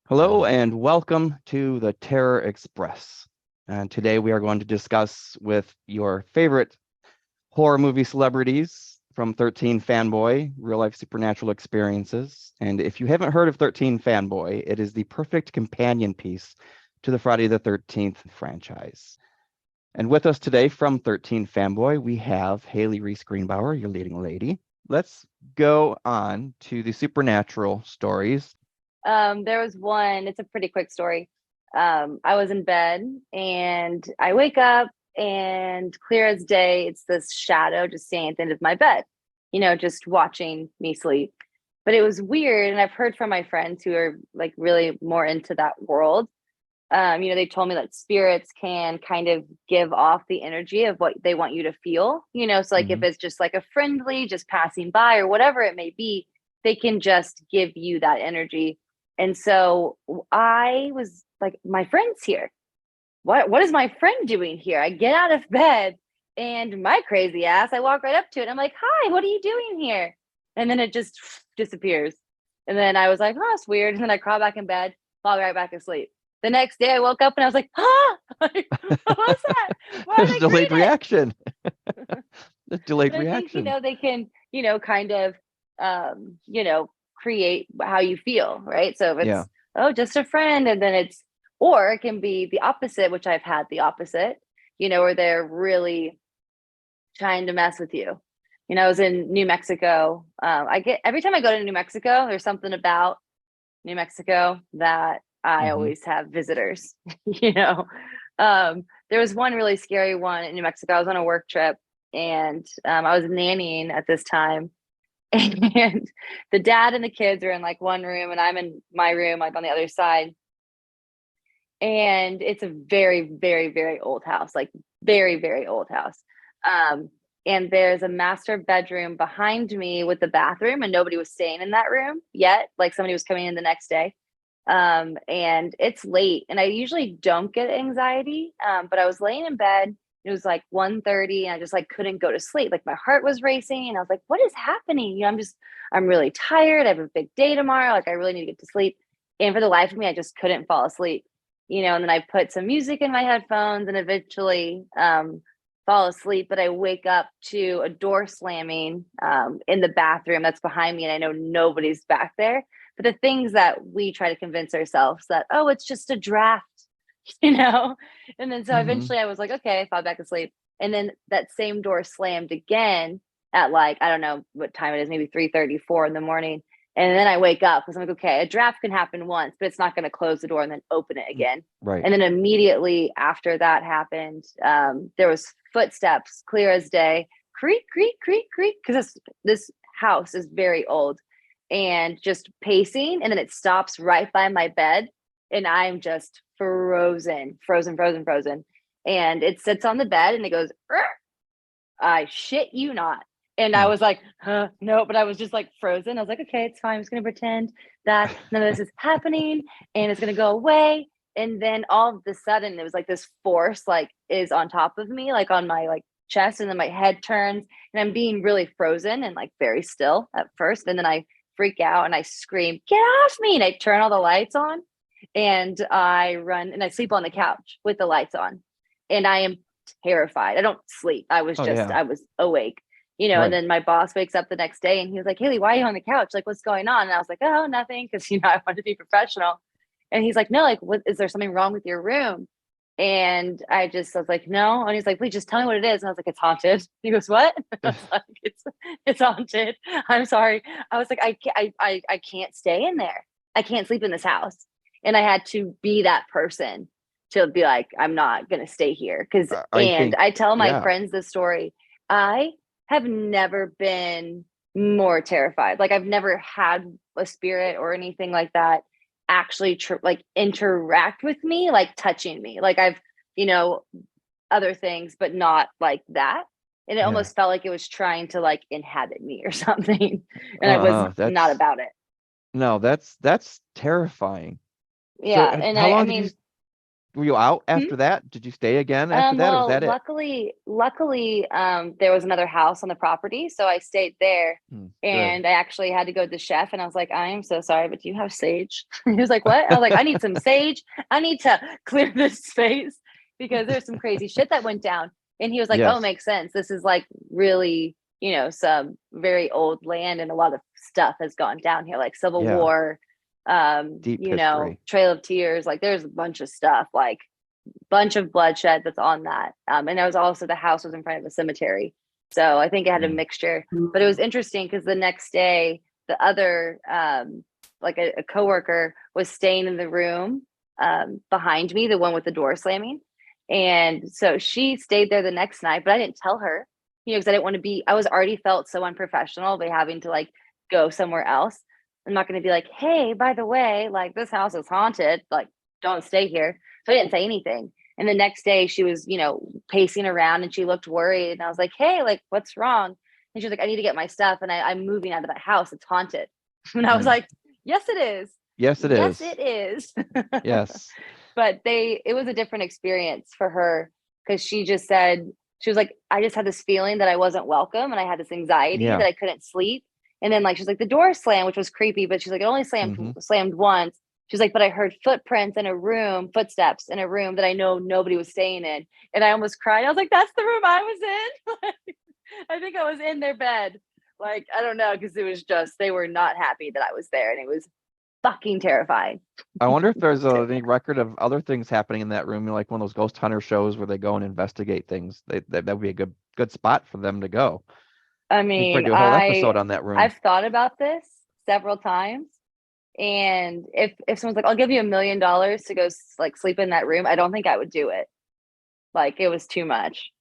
Hello and welcome to the Terror Express. And today we are going to discuss with your favorite horror movie celebrities from 13 Fanboy, real life supernatural experiences. And if you haven't heard of 13 Fanboy, it is the perfect companion piece to the Friday the 13th franchise. And with us today from 13 Fanboy, we have Hayley Reece Greenbauer, your leading lady. Let's go on to the supernatural stories. There was one, it's a pretty quick story. I was in bed and I wake up and clear as day, it's this shadow just standing at the end of my bed, just watching me sleep. But it was weird. And I've heard from my friends who are like really more into that world. They told me that spirits can kind of give off the energy of what they want you to feel, so like if Mhm. it's just like a friendly, just passing by or whatever it may be, they can just give you that energy. And so I was like, my friend's here. What is my friend doing here? I get out of bed and my crazy ass, I walk right up to it. I'm like, hi, what are you doing here? And then it just disappears. And then I was like, oh, it's weird. And then I crawl back in bed, fall right back asleep. The next day I woke up and I was like, ah, like, what was that? Why are There's they delayed green? reaction. There's delayed But I think, reaction. they can, kind of, create how you feel, right? So if Yeah. it's, oh, just a friend, and then it's, or it can be the opposite, which I've had the opposite, where they're really trying to mess with you. I was in New Mexico. I get every time I go to New Mexico, there's something about New Mexico that I Hmm. always have visitors, you know. There was one really scary one in New Mexico. I was on a work trip and I was nannying at this time. And the dad and the kids are in like one room, and I'm in my room, like on the other side. And it's a very, very, very old house, like very, very old house. Um, and there's a master bedroom behind me with the bathroom, and nobody was staying in that room yet. Like somebody was coming in the next day. And it's late, and I usually don't get anxiety. But I was laying in bed. It was like 1:30, and I just like couldn't go to sleep. Like my heart was racing, and I was like, "What is happening?" I'm really tired. I have a big day tomorrow. Like I really need to get to sleep. And for the life of me, I just couldn't fall asleep. And then I put some music in my headphones and eventually fall asleep. But I wake up to a door slamming in the bathroom that's behind me, and I know nobody's back there. But the things that we try to convince ourselves that, oh, it's just a draft, you know? And then so Hmm. eventually I was like, okay, I fell back asleep. And then that same door slammed again at like, I don't know what time it is, maybe 3:34 in the morning. And then I wake up because I'm like, okay, a draft can happen once, but it's not going to close the door and then open it again. Right. And then immediately after that happened, there was footsteps, clear as day, creak, creak, creak, creak, because this house is very old, and just pacing, and then it stops right by my bed, and I'm just frozen, frozen, frozen, frozen. And it sits on the bed and it goes, I shit you not. And I Mm. was like, no, but I was just like frozen. I was like, okay, it's fine. I'm just going to pretend that none of this is happening and it's going to go away. And then all of a sudden, it was like this force, like, is on top of me, like on my like chest. And then my head turns and I'm being really frozen and like very still at first. And then I freak out and I scream, get off me. And I turn all the lights on and I run and I sleep on the couch with the lights on. And I am terrified. I don't sleep. Oh yeah. I was awake, and Right. then my boss wakes up the next day and he was like, Hayley, why are you on the couch? Like, what's going on? And I was like, oh, nothing. Cause I wanted to be professional. And he's like, no, like, what, is there something wrong with your room? And I was like, no. And he's like, please just tell me what it is. And I was like, it's haunted. He goes, what? I was like, it's haunted. I'm sorry. I was like, I can't stay in there. I can't sleep in this house. And I had to be that person to be like, I'm not going to stay here. I And think, I tell my yeah. friends this story. I have never been more terrified. Like I've never had a spirit or anything like that actually like interact with me, like touching me. Like I've, you know, other things, but not like that. And it Yeah. almost felt like it was trying to like inhabit me or something. And I was not That's about it. no, that's terrifying. So Yeah. And how I long did you mean, Were you out Hmm? after that? Did you stay again after that, or was Well, that it? luckily, there was another house on the property, so I stayed there. Good. And I actually had to go to the chef, and I was like, "I am so sorry, but do you have sage?" He was like, "What?" I was like, "I need some sage. I need to clear this space because there's some crazy shit that went down." And he was like, "Oh, Yes. makes sense. This is like really, some very old land, and a lot of stuff has gone down here, like Civil Yeah. War, Deep history. Trail of Tears. Like, there's a bunch of stuff, like." Bunch of bloodshed that's on that. And there was also the house was in front of a cemetery. So I think it had a Mm. mixture. But it was interesting because the next day, the other like a coworker was staying in the room behind me, the one with the door slamming. And so she stayed there the next night, but I didn't tell her, because I didn't want to be, I was already felt so unprofessional by having to like go somewhere else. I'm not going to be like, hey, by the way, like this house is haunted. Like, don't stay here. So I didn't say anything. And the next day she was, pacing around and she looked worried. And I was like, hey, like, what's wrong? And she was like, I need to get my stuff. And I'm moving out of that house. It's haunted. And I was Mm. like, yes, it is. Yes, it Yes, is. it is. Yes. But it was a different experience for her because she just said, she was like, I just had this feeling that I wasn't welcome and I had this anxiety Yeah. that I couldn't sleep. And then like she's like the door slammed, which was creepy, but she's like, it only Mhm. slammed once. She's like, but I heard footprints in a room, footsteps in a room that I know nobody was staying in. And I almost cried. I was like, that's the room I was in. I think I was in their bed. Like, I don't know, because it was just, they were not happy that I was there. And it was fucking terrifying. I wonder if there's any record of other things happening in that room, like one of those ghost hunter shows where they go and investigate things. That would be a good spot for them to go. I You could mean, probably do a whole episode on that room. I've thought about this several times. And if someone's like, I'll give you $1 million to go like sleep in that room, I don't think I would do it. Like, it was too much.